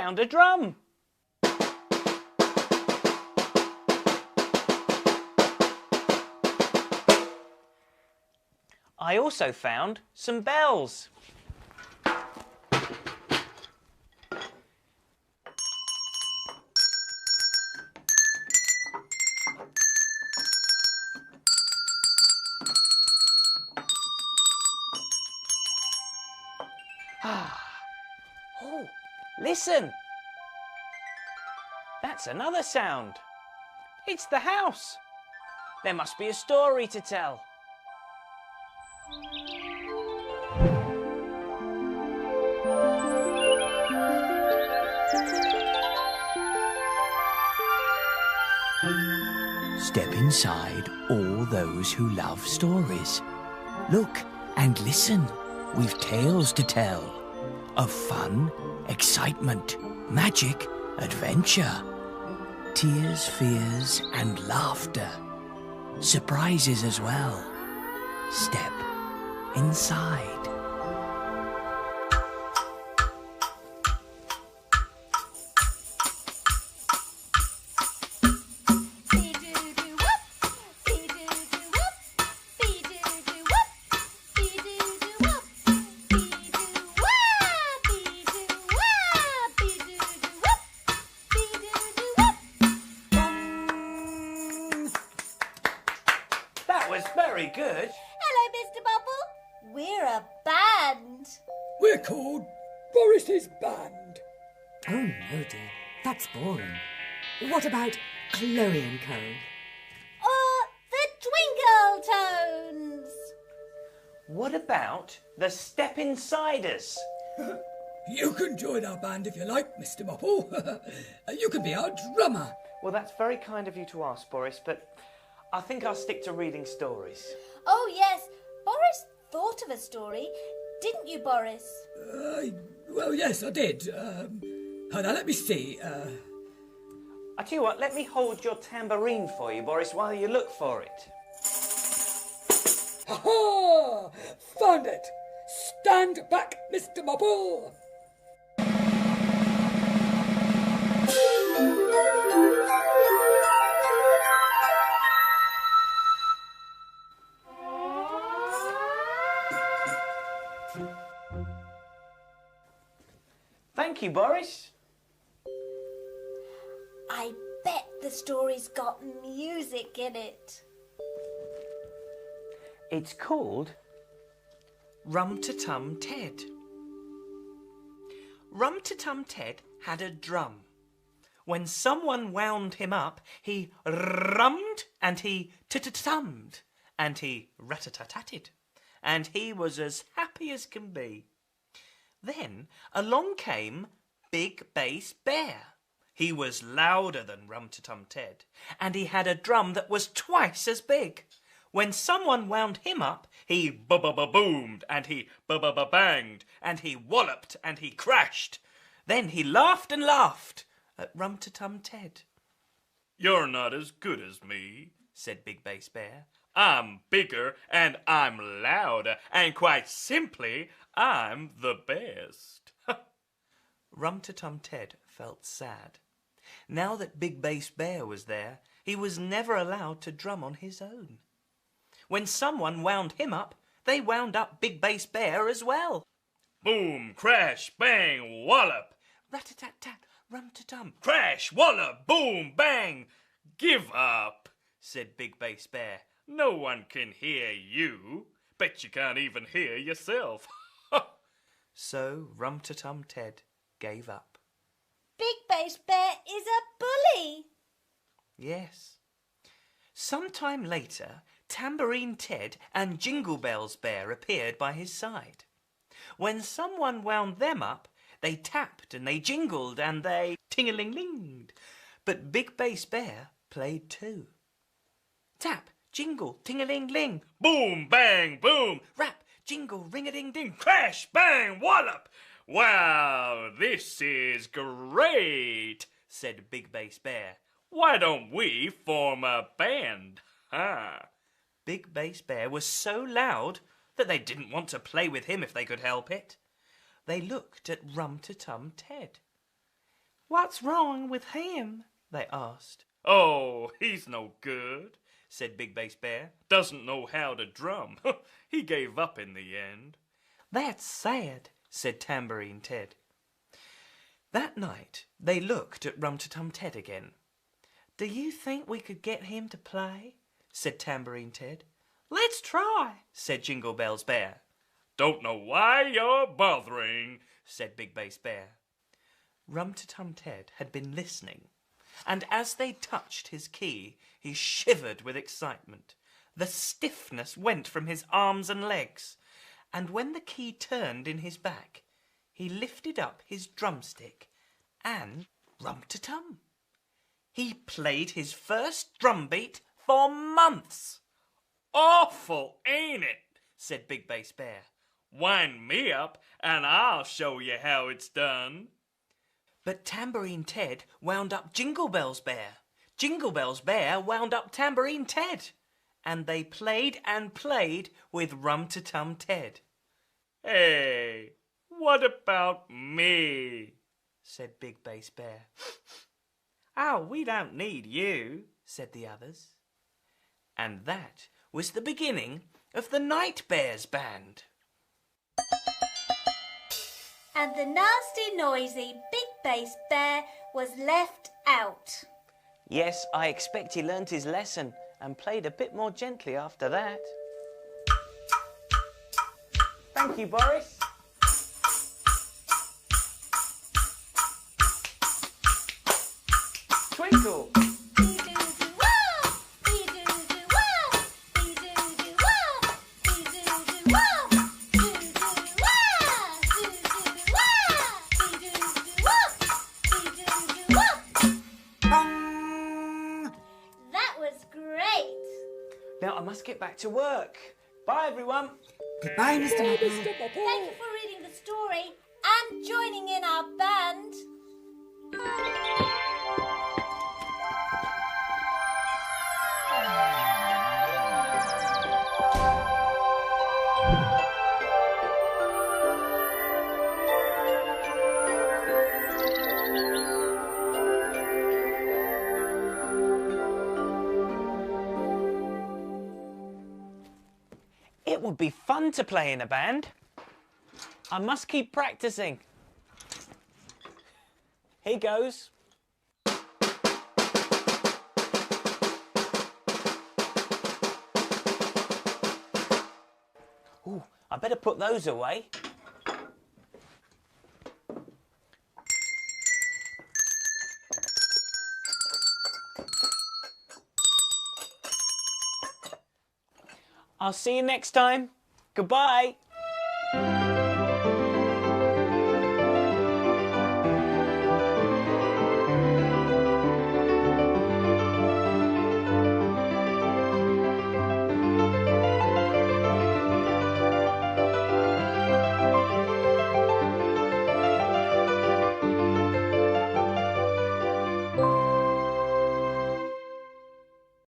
found a drum. I also found some bells. Oh, listen. That's another sound. It's the house. There must be a story to tell. Step inside all those who love stories. Look and listen. We've tales to tell of fun, excitement, magic, adventure, tears, fears and laughter. Surprises as well. Step inside. That was very good. Hello, Mr. Bubble. We're a band. We're called Boris's Band. Oh, no, dear. That's boring. What about Chloe and Co? Or the Twinkle Tones. What about the Step Insiders? You can join our band if you like, Mr. Mopple. You can be our drummer. Well, that's very kind of you to ask, Boris, but I think I'll stick to reading stories. Oh, yes. Boris thought of a story. Didn't you, Boris? Well, yes, I did. Now, let me see. I tell you what, let me hold your tambourine for you, Boris, while you look for it. Ha-ha! Found it! Stand back, Mr. Mopple! Thank you, Boris. I bet the story's got music in it. It's called Rum-Te-Tum Ted. Rum-Te-Tum Ted had a drum. When someone wound him up, he rummed and he tummed and he rat-a-tat-tatted, and he was as happy as can be. Then along came Big Bass Bear. He was louder than Rum-Te-Tum Ted, and he had a drum that was twice as big. When someone wound him up, he boomed, and he banged, and he walloped, and he crashed. Then he laughed and laughed at Rum-Te-Tum Ted. "You're not as good as me," said Big Bass Bear. "I'm bigger, and I'm louder, and quite simply, I'm the best." Rum-Te-Tum Ted felt sad. Now that Big Bass Bear was there, he was never allowed to drum on his own. When someone wound him up, they wound up Big Bass Bear as well. Boom, crash, bang, wallop. Rat-a-tat-tat, rum-te-tum. Crash, wallop, boom, bang. "Give up," said Big Bass Bear. "No one can hear you. Bet you can't even hear yourself." So Rum-Te-Tum Ted gave up. Big Bass Bear is a bully. Yes. Sometime later, Tambourine Ted and Jingle Bells Bear appeared by his side. When someone wound them up, they tapped and they jingled and they ting-a-ling-linged. But Big Bass Bear played too. Tap, jingle, ting-a-ling-ling. Boom, bang, boom. Rap, jingle, ring-a-ding-ding. Crash, bang, wallop. "Wow, this is great," said Big Bass Bear. "Why don't we form a band?" Big Bass Bear was so loud that they didn't want to play with him if they could help it. They looked at Rum-Te-Tum Ted. What's wrong with him? They asked. Oh, he's no good, said Big Bass Bear. Doesn't know how to drum. He gave up in the end. That's sad, said Tambourine Ted. That night they looked at Rum-Te-Tum Ted again. Do you think we could get him to play? Said Tambourine Ted. Let's try, said Jingle Bells Bear. Don't know why you're bothering, said Big Bass Bear. Rum-Te-Tum Ted had been listening, and as they touched his key, he shivered with excitement. The stiffness went from his arms and legs, and when the key turned in his back, he lifted up his drumstick and Rum-Te-Tum. He played his first drum beat for months. Awful, ain't it? Said Big Bass Bear. Wind me up and I'll show you how it's done. But Tambourine Ted wound up Jingle Bells Bear. Jingle Bells Bear wound up Tambourine Ted. And they played and played with Rum-Te-Tum Ted. Hey, what about me? Said Big Bass Bear. Oh, we don't need you, said the others. And that was the beginning of the Night Bears Band. And the nasty, noisy Big Bass Bear was left out. Yes, I expect he learnt his lesson and played a bit more gently after that. Thank you, Boris. Twinkle. Now I must get back to work. Bye, everyone. Goodbye, Mr. Mopple. Thank you for reading the story and joining in our band. It would be fun to play in a band. I must keep practicing. Here goes. Ooh, I better put those away. I'll see you next time. Goodbye.